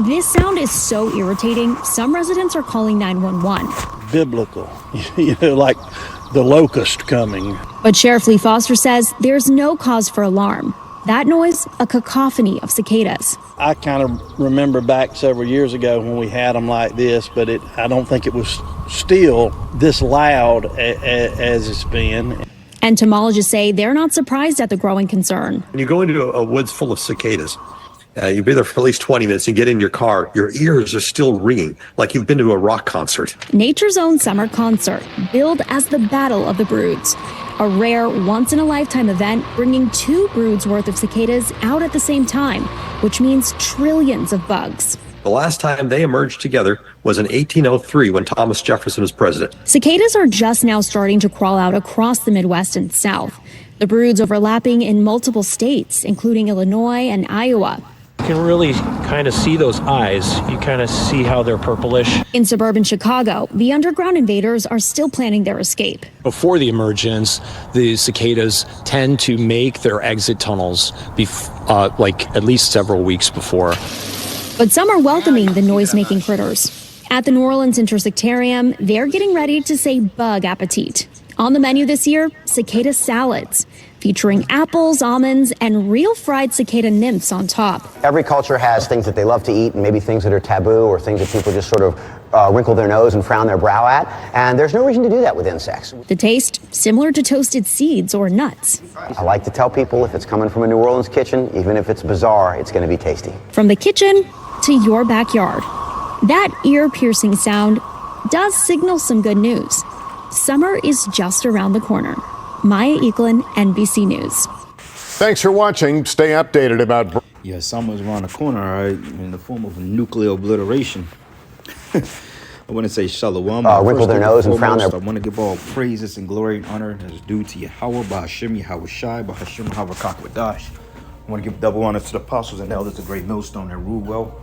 This sound is so irritating, some residents are calling 911. Biblical, like the locust coming. But Sheriff Lee Foster says there's no cause for alarm. That noise, a cacophony of cicadas. I kind of remember back several years ago when we had them like this, but I don't think it was still this loud as it's been. Entomologists say they're not surprised at the growing concern. When you go into a woods full of cicadas, you've been there for at least 20 minutes, you get in your car, your ears are still ringing like you've been to a rock concert. Nature's own summer concert, billed as the Battle of the Broods. A rare, once-in-a-lifetime event bringing 2 broods worth of cicadas out at the same time, which means trillions of bugs. The last time they emerged together was in 1803 when Thomas Jefferson was president. Cicadas are just now starting to crawl out across the Midwest and South. The broods overlapping in multiple states, including Illinois and Iowa. You can really kind of see those eyes. You kind of see how they're purplish. In suburban Chicago, the underground invaders are still planning their escape. Before the emergence, the cicadas tend to make their exit tunnels like at least several weeks before. But some are welcoming the noise-making critters. At the New Orleans Intersectarium, they're getting ready to say bug appetit. On the menu this year, cicada salads, featuring apples, almonds, and real fried cicada nymphs on top. Every culture has things that they love to eat and maybe things that are taboo or things that people just sort of wrinkle their nose and frown their brow at. And there's no reason to do that with insects. The taste, similar to toasted seeds or nuts. I like to tell people if it's coming from a New Orleans kitchen, even if it's bizarre, it's going to be tasty. From the kitchen to your backyard. That ear-piercing sound does signal some good news. Summer is just around the corner. Maya Eklund, NBC News. Thanks for watching. Stay updated about... Yeah, summer's around the corner, all right, in the form of nuclear obliteration. I want to say shalom. Wrinkle their nose and frown their... I want to give all praises and glory and honor that is due to Yahweh, Ba'Hashem, Yahweh Shai, Ba'Hashem, Havakakwadash. I want to give double honor to the apostles and elders, the great millstone that rule well.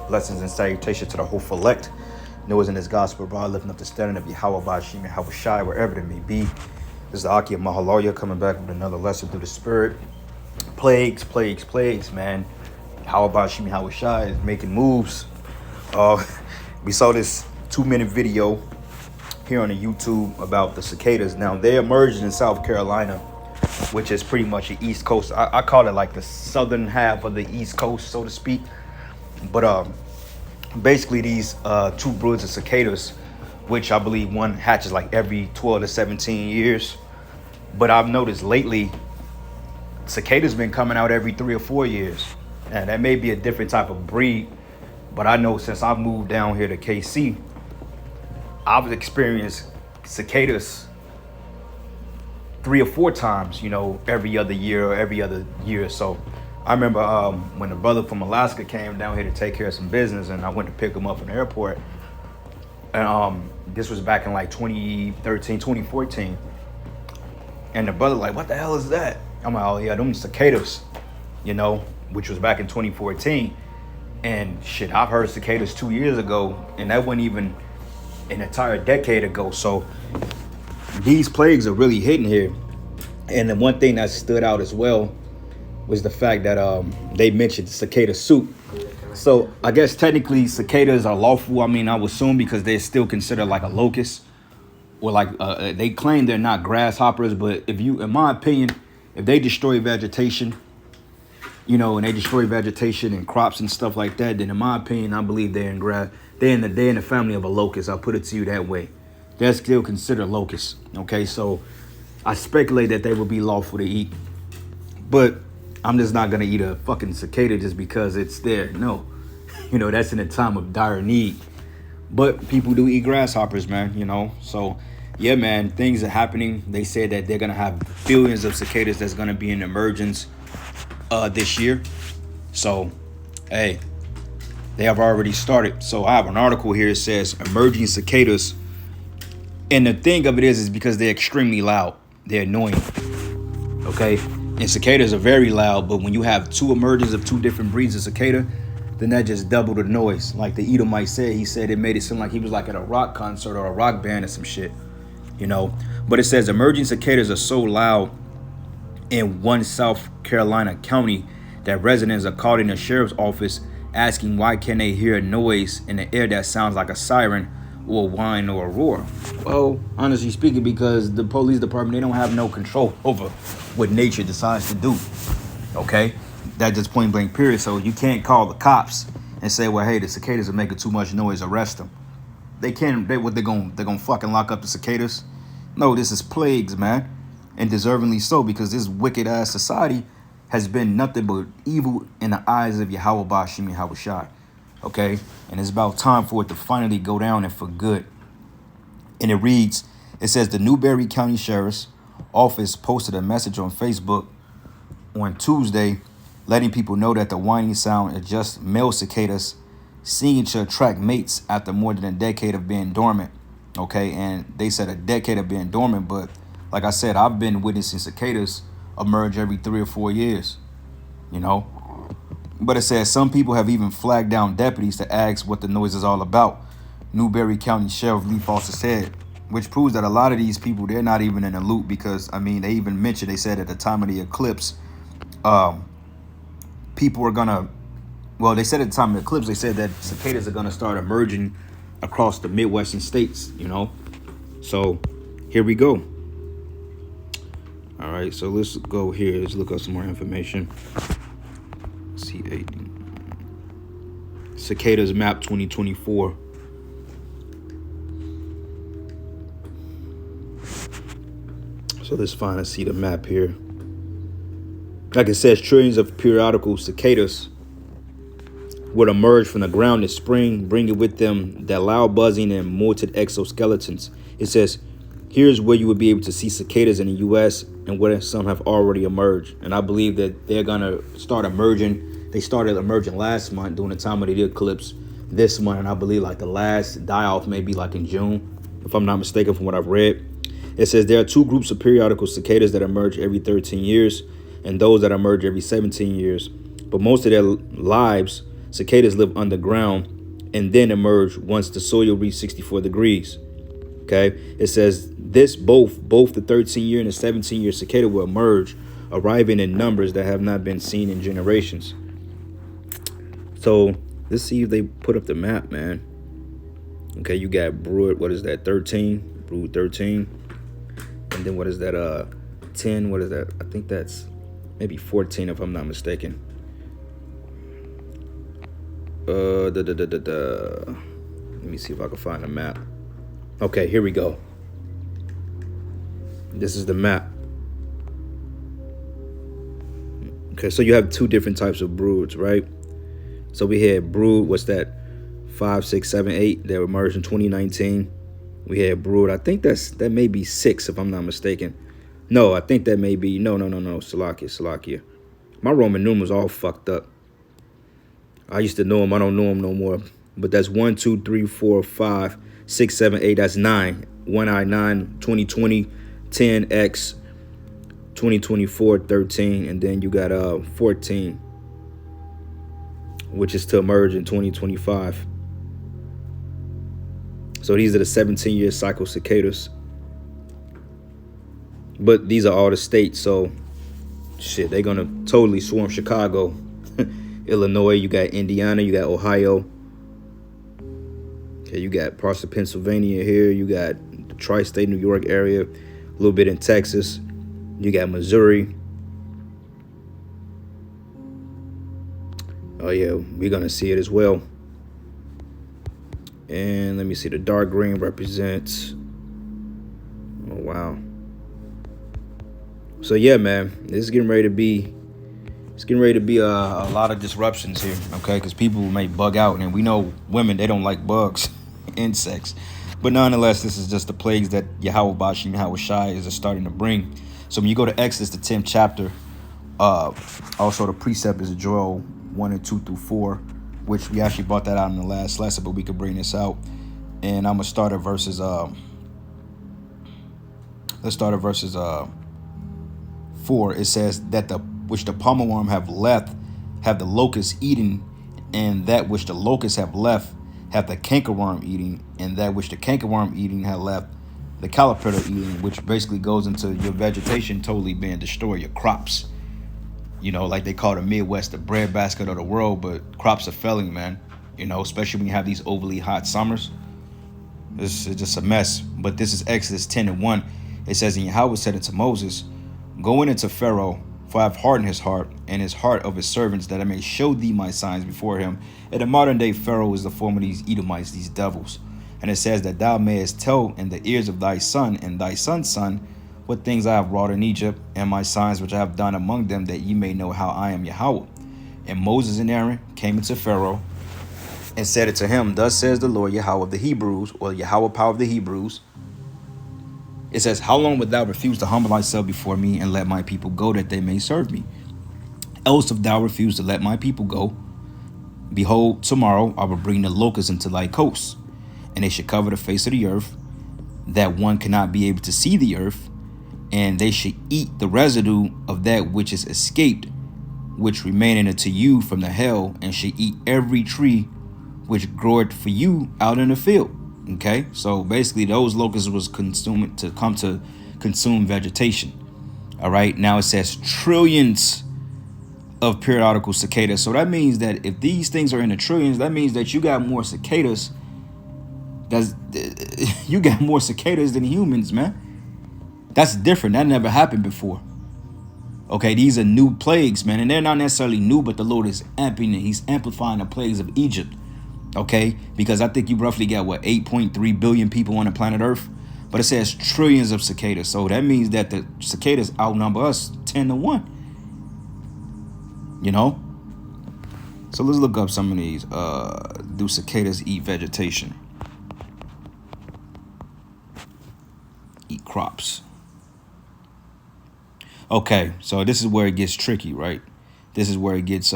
Blessings and salutations to the whole elect. Noah's in this gospel, bro, lifting up the standard of Yahweh, Ba'Hashem, Yahweh Shai, wherever it may be. This is the Aki of Mahaloya coming back with another lesson through the Spirit. Plagues, man. Yahweh, Ba'Hashem, Yahweh Shai is making moves. We saw this 2-minute video here on the YouTube about the cicadas. Now, they emerged in South Carolina, which is pretty much the East Coast. I call it like the southern half of the East Coast, so to speak. But basically these 2 broods of cicadas, which I believe one hatches like every 12 to 17 years. But I've noticed lately, cicadas been coming out every 3 or 4 years. And that may be a different type of breed. But I know since I've moved down here to KC, I've experienced cicadas 3 or 4 times, every other year or every other year or so. I remember when a brother from Alaska came down here to take care of some business, and I went to pick him up from the airport. And this was back in like 2013, 2014. And the brother like, what the hell is that? I'm like, oh yeah, them cicadas, which was back in 2014. And shit, I've heard cicadas 2 years ago, and that wasn't even an entire decade ago. So these plagues are really hitting here. And the one thing that stood out as well was the fact that they mentioned cicada soup. So I guess technically cicadas are lawful. I mean, I would assume because they're still considered like a locust, or like they claim they're not grasshoppers. But in my opinion, if they destroy vegetation, and they destroy vegetation and crops and stuff like that, then in my opinion, I believe they're in the family of a locust. I'll put it to you that way. They're still considered locusts. Okay, so I speculate that they would be lawful to eat, but I'm just not gonna eat a fucking cicada just because it's there. No, that's in a time of dire need. But people do eat grasshoppers, man. So yeah, man, things are happening. They said that they're gonna have billions of cicadas that's gonna be in emergence this year. So hey, they have already started. So I have an article here that says emerging cicadas, and the thing of it is because they're extremely loud. They're annoying. Okay. And cicadas are very loud, but when you have 2 emergence of 2 different breeds of cicada, then that just doubled the noise. Like the Edomite said, he said it made it seem like he was like at a rock concert or a rock band or some shit, But it says emerging cicadas are so loud in one South Carolina county that residents are calling the sheriff's office asking why can they hear a noise in the air that sounds like a siren or a whine or a roar. Well, honestly speaking, because the police department, they don't have no control over what nature decides to do. Okay, that's just point blank period. So you can't call the cops and say, well, hey, the cicadas are making too much noise, arrest them. They can't. They're gonna fucking lock up the cicadas? No, this is plagues, man, and deservingly so, because this wicked ass society has been nothing but evil in the eyes of Yahweh Bashim Yahweh Shai. Okay, and it's about time for it to finally go down and for good. And it reads, it says the Newberry County Sheriff's Office posted a message on Facebook on Tuesday, letting people know that the whining sound is just male cicadas singing to attract mates after more than a decade of being dormant. Okay, and they said a decade of being dormant, but like I said, I've been witnessing cicadas emerge every 3 or 4 years, you know. But it says some people have even flagged down deputies to ask what the noise is all about. Newberry County Sheriff Lee Foster said, which proves that a lot of these people, they're not even in the loop, because I mean, they even mentioned, they said at the time of the eclipse, people are gonna, well, they said at the time of the eclipse, they said that cicadas are gonna start emerging across the Midwestern states, you know. So here we go. All right, so let's go here. Let's look up some more information. C8 cicadas map 2024. So let's find and see the map here. Like it says, trillions of periodical cicadas would emerge from the ground this spring, bringing with them that loud buzzing and molted exoskeletons. It says, here's where you would be able to see cicadas in the U.S. and where some have already emerged. And I believe that they're going to start emerging. They started emerging last month during the time of the eclipse this month. And I believe like the last die-off may be like in June, if I'm not mistaken from what I've read. It says there are two groups of periodical cicadas that emerge every 13 years and those that emerge every 17 years. But most of their lives, cicadas live underground and then emerge once the soil reaches 64 degrees. Okay, it says this both the 13-year and the 17-year cicada will emerge, arriving in numbers that have not been seen in generations. So let's see if they put up the map, man. Okay, you got Brood, what is that, 13? Brood 13. And then what is that, 10? What is that? I think that's maybe 14 if I'm not mistaken. Let me see if I can find a map. Okay, here we go. This is the map. Okay, so you have two different types of broods, right? So we had brood, what's that? 5, 6, 7, 8 that emerged in 2019. We had brood, I think that may be 6 if I'm not mistaken. No, I think that may be, no, Salakia. My Roman numerals all fucked up. I used to know them, I don't know them no more. But that's 1, 2, 3, 4, 5, 6, 7, 8, that's 9. 1I9, 2020, 10X, 2024, 13, and then you got 14, which is to emerge in 2025. So these are the 17-year cycle cicadas. But these are all the states, so shit, they're gonna totally swarm Chicago. Illinois, you got Indiana, you got Ohio. Okay, you got parts of Pennsylvania here, you got the tri-state New York area, a little bit in Texas, you got Missouri. Oh yeah, we're gonna see it as well. And let me see, the dark green represents, oh wow. So yeah, man, it's getting ready to be a lot of disruptions here, okay? Because people may bug out, and we know women, they don't like bugs, insects. But nonetheless, this is just the plagues that Yahweh Bashim Yahweh Shai is starting to bring. So when you go to Exodus, the 10th chapter, also the precept is Joel 1 and 2 through 4, which we actually brought that out in the last lesson, but we could bring this out. And I'm gonna start at verses. Let's start at verses 4. It says that which the palmer worm have left, have the locust eaten, and that which the locusts have left, have the cankerworm eating, and that which the cankerworm eating have left, the caterpillar eating, which basically goes into your vegetation totally being destroyed, your crops. You know, like they call the Midwest the breadbasket of the world, but crops are failing, man. You know, especially when you have these overly hot summers. This is just a mess. But this is Exodus 10:1. It says, and Yahweh said unto Moses, go in unto Pharaoh, for I have hardened his heart and his heart of his servants, that I may show thee my signs before him. And the modern day Pharaoh is the form of these Edomites, these devils. And it says that thou mayest tell in the ears of thy son and thy son's son what things I have wrought in Egypt, and my signs which I have done among them, that ye may know how I am Yahweh. And Moses and Aaron came into Pharaoh and said it to him, thus says the Lord Yahweh of the Hebrews, or Yahweh power of the Hebrews. It says, how long wilt thou refuse to humble thyself before me and let my people go, that they may serve me? Else if thou refuse to let my people go, behold, tomorrow I will bring the locusts into thy coasts, and they should cover the face of the earth, that one cannot be able to see the earth, and they should eat the residue of that which is escaped, which remaineth unto you from the hell, and should eat every tree which groweth for you out in the field. Okay, so basically those locusts was consumed to come to consume vegetation. All right, now it says trillions of periodical cicadas. So that means that if these things are in the trillions, that means that you got more cicadas. You got more cicadas than humans, man. That's different. That never happened before. Okay, these are new plagues, man, and they're not necessarily new, but the Lord is amping it. He's amplifying the plagues of Egypt. Okay, because I think you roughly got 8.3 billion people on the planet Earth, but it says trillions of cicadas. So that means that the cicadas outnumber us 10-1. You know, so let's look up some of these. Do cicadas eat vegetation? Eat crops. Okay, so this is where it gets tricky, right? This is where it gets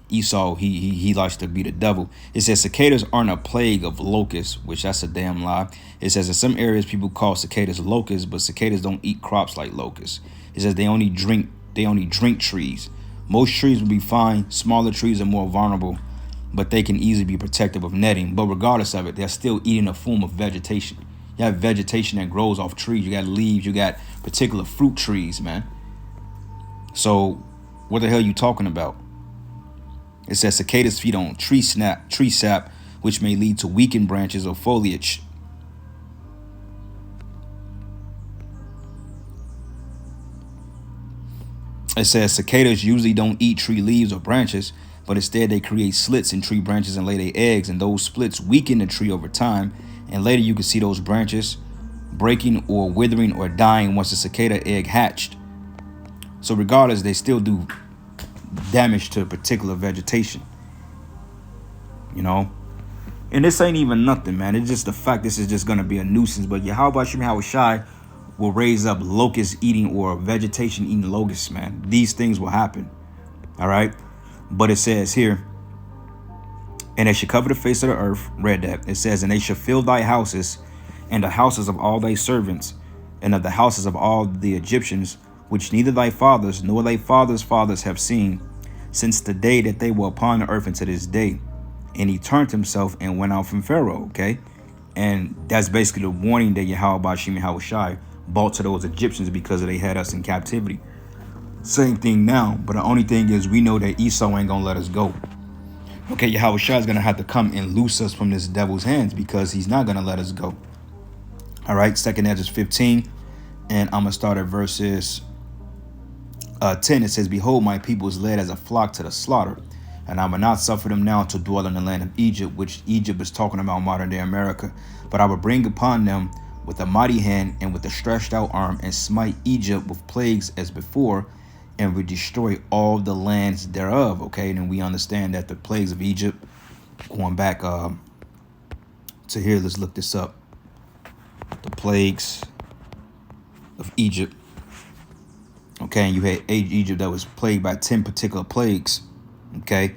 Esau, he likes to be the devil. It says cicadas aren't a plague of locusts, which that's a damn lie. It says in some areas people call cicadas locusts, but cicadas don't eat crops like locusts. It says they only drink trees. Most trees will be fine. Smaller trees are more vulnerable, but they can easily be protective of netting. But regardless of it, they're still eating a form of vegetation. You have vegetation that grows off trees. You got leaves. You got particular fruit trees, man. So what the hell are you talking about? It says cicadas feed on tree sap, which may lead to weakened branches or foliage. It says cicadas usually don't eat tree leaves or branches, but instead they create slits in tree branches and lay their eggs, and those splits weaken the tree over time, and later you can see those branches breaking or withering or dying once the cicada egg hatched. So regardless, they still do damage to particular vegetation, you know. And this ain't even nothing, man. It's just the fact this is just gonna be a nuisance. But Yahweh Shai will raise up locust eating or vegetation eating locusts, man. These things will happen. All right. But it says here, and they should cover the face of the earth. Read that. It says, and they shall fill thy houses and the houses of all thy servants and of the houses of all the Egyptians, which neither thy fathers nor thy fathers' fathers have seen, since the day that they were upon the earth unto this day. And he turned himself and went out from Pharaoh. Okay. And that's basically the warning that Yahweh Shai brought to those Egyptians because they had us in captivity. Same thing now, but the only thing is we know that Esau ain't gonna let us go. Okay, Yahweh Shai is gonna have to come and loose us from this devil's hands because he's not gonna let us go. All right, 2nd Ezra 15, and I'm gonna start at verses 10. It says, behold, my people is led as a flock to the slaughter, and I will not suffer them now to dwell in the land of Egypt, which Egypt is talking about modern day America, but I will bring upon them with a mighty hand and with a stretched out arm, and smite Egypt with plagues as before, and will destroy all the lands thereof. Okay, and we understand that the plagues of Egypt, going back to here, let's look this up. The plagues of Egypt. Okay, and you had Egypt that was plagued by 10 particular plagues. Okay,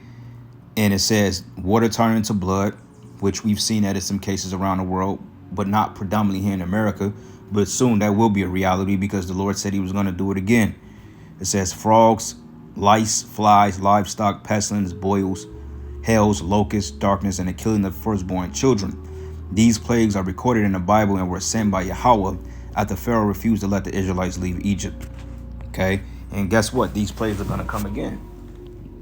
and it says water turning into blood, which we've seen that in some cases around the world, but not predominantly here in America. But soon that will be a reality because the Lord said he was going to do it again. It says frogs, lice, flies, livestock, pestilence, boils, hails, locusts, darkness, and the killing of firstborn children. These plagues are recorded in the Bible and were sent by Yahweh after Pharaoh refused to let the Israelites leave Egypt. Okay, And guess what? These plagues are gonna come again.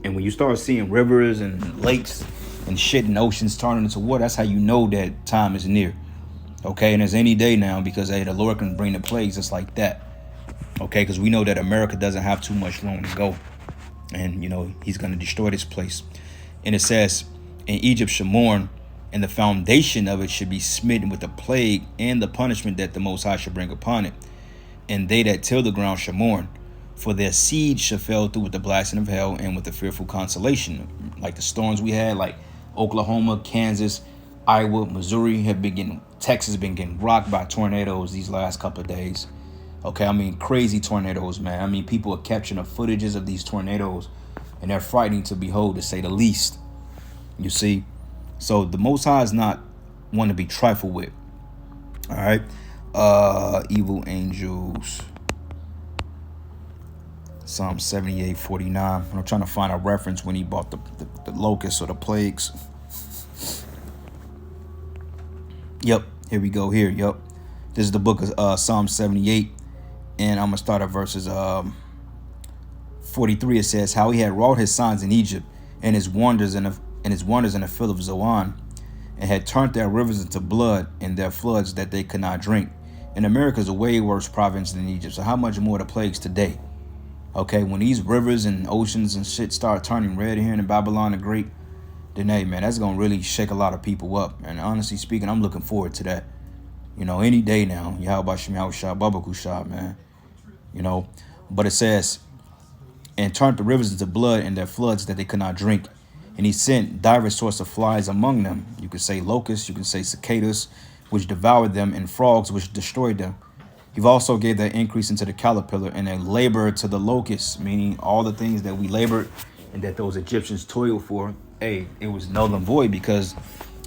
And when you start seeing rivers and lakes and shit and oceans turning into water, that's how you know that time is near. Okay, and it's any day now, because hey, the Lord can bring the plagues just like that. Okay, because we know that America doesn't have too much long to go. And, you know, he's going to destroy this place. And it says, in Egypt shall mourn, and the foundation of it should be smitten with the plague and the punishment that the Most High shall bring upon it. And they that till the ground shall mourn, for their seed shall fall through with the blasting of hell and with the fearful consolation. Like the storms we had, like Oklahoma, Kansas, Iowa, Missouri have been getting, Texas been getting rocked by tornadoes these last couple of days. Okay, I mean, crazy tornadoes, man. I mean, people are capturing the footages of these tornadoes, and they're frightening to behold, to say the least. You see? So the Most High is not one to be trifled with. All right? Evil angels. Psalm 78:49. I'm trying to find a reference when he bought the locusts or the plagues. Yep, here we go here. Yep. This is the book of Psalm 78. And I'm going to start at verses 43. It says, how he had wrought his signs in Egypt, and his wonders in the field of Zoan, and had turned their rivers into blood, and their floods that they could not drink. And America is a way worse province than Egypt. So how much more the plagues today? Okay, when these rivers and oceans and shit start turning red here in Babylon the Great, then hey, man, that's going to really shake a lot of people up. And honestly speaking, I'm looking forward to that. You know, any day now. Yahweh Shem Yahweh Shah, Babaku Shah, man. You know, but it says, and turned the rivers into blood and their floods that they could not drink. And he sent diverse sorts of flies among them. You could say locusts, you could say cicadas, which devoured them, and frogs, which destroyed them. He also gave their increase into the caterpillar, and their labor to the locusts, meaning all the things that we labored and that those Egyptians toiled for. Hey, it was null and void, because,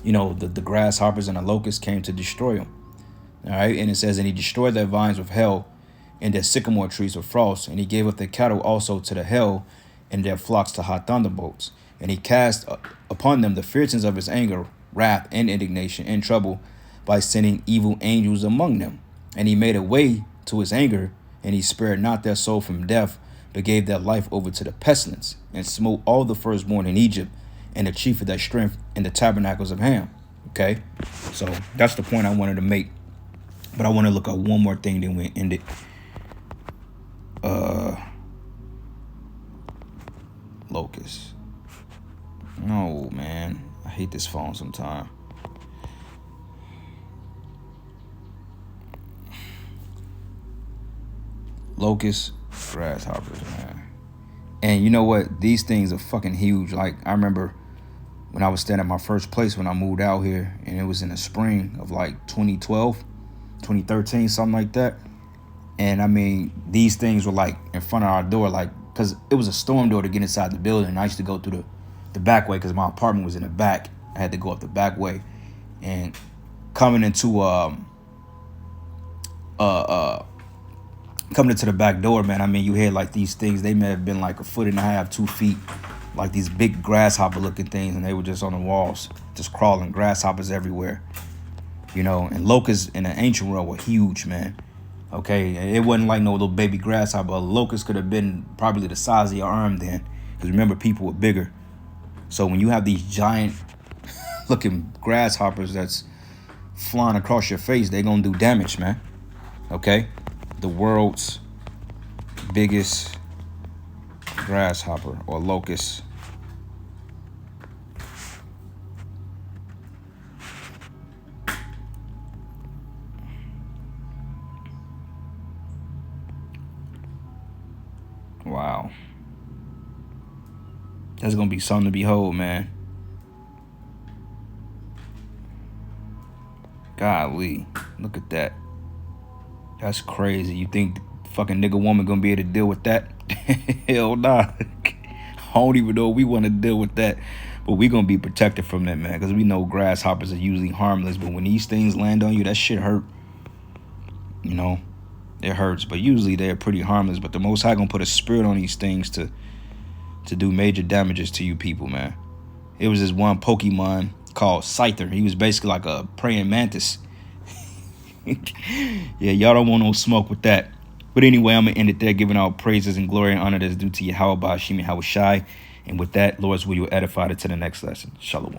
you know, the grasshoppers and the locusts came to destroy them. All right, and it says, and he destroyed their vines with hell, and their sycamore trees with frost, and he gave up their cattle also to the hell, and their flocks to hot thunderbolts. And he cast upon them the fierceness of his anger, wrath, and indignation, and trouble, by sending evil angels among them. And he made a way to his anger, and he spared not their soul from death, but gave their life over to the pestilence, and smote all the firstborn in Egypt, and the chief of their strength in the tabernacles of Ham. Okay, so that's the point I wanted to make. But I want to look at one more thing, then we end it. Locust. No, man. I hate this phone sometimes. Locust, grasshoppers, man. And you know what? These things are fucking huge. Like, I remember when I was staying at my first place when I moved out here, and it was in the spring of like 2012, 2013, something like that. And I mean, these things were like in front of our door, like, because it was a storm door to get inside the building. I used to go through the back way because my apartment was in the back. I had to go up the back way. And coming into the back door, man, I mean, you had like these things, they may have been like 1.5 feet, 2 feet, like these big grasshopper looking things, and they were just on the walls, just crawling, grasshoppers everywhere, you know. And locusts in the ancient world were huge, man. Okay, it wasn't like no little baby grasshopper. A locust could have been probably the size of your arm then, because remember, people were bigger. So when you have these giant looking grasshoppers that's flying across your face, they're gonna do damage, man. Okay, the world's biggest grasshopper or locust. Wow. That's going to be something to behold, man. Golly. Look at that. That's crazy. You think the fucking nigga woman going to be able to deal with that? Hell nah. I don't even know if we want to deal with that. But we going to be protected from that, man. Because we know grasshoppers are usually harmless. But when these things land on you, that shit hurt. You know? It hurts, but usually they're pretty harmless. But the Most High gonna put a spirit on these things to do major damages to you people, man. It was this one Pokemon called Scyther. He was basically like a praying mantis. Yeah, y'all don't want no smoke with that. But anyway, I'm going to end it there, giving all praises and glory and honor that's due to Yahweh Ba'ashim Yahweh Shai. And with that, Lord's will you edify it to the next lesson. Shalom.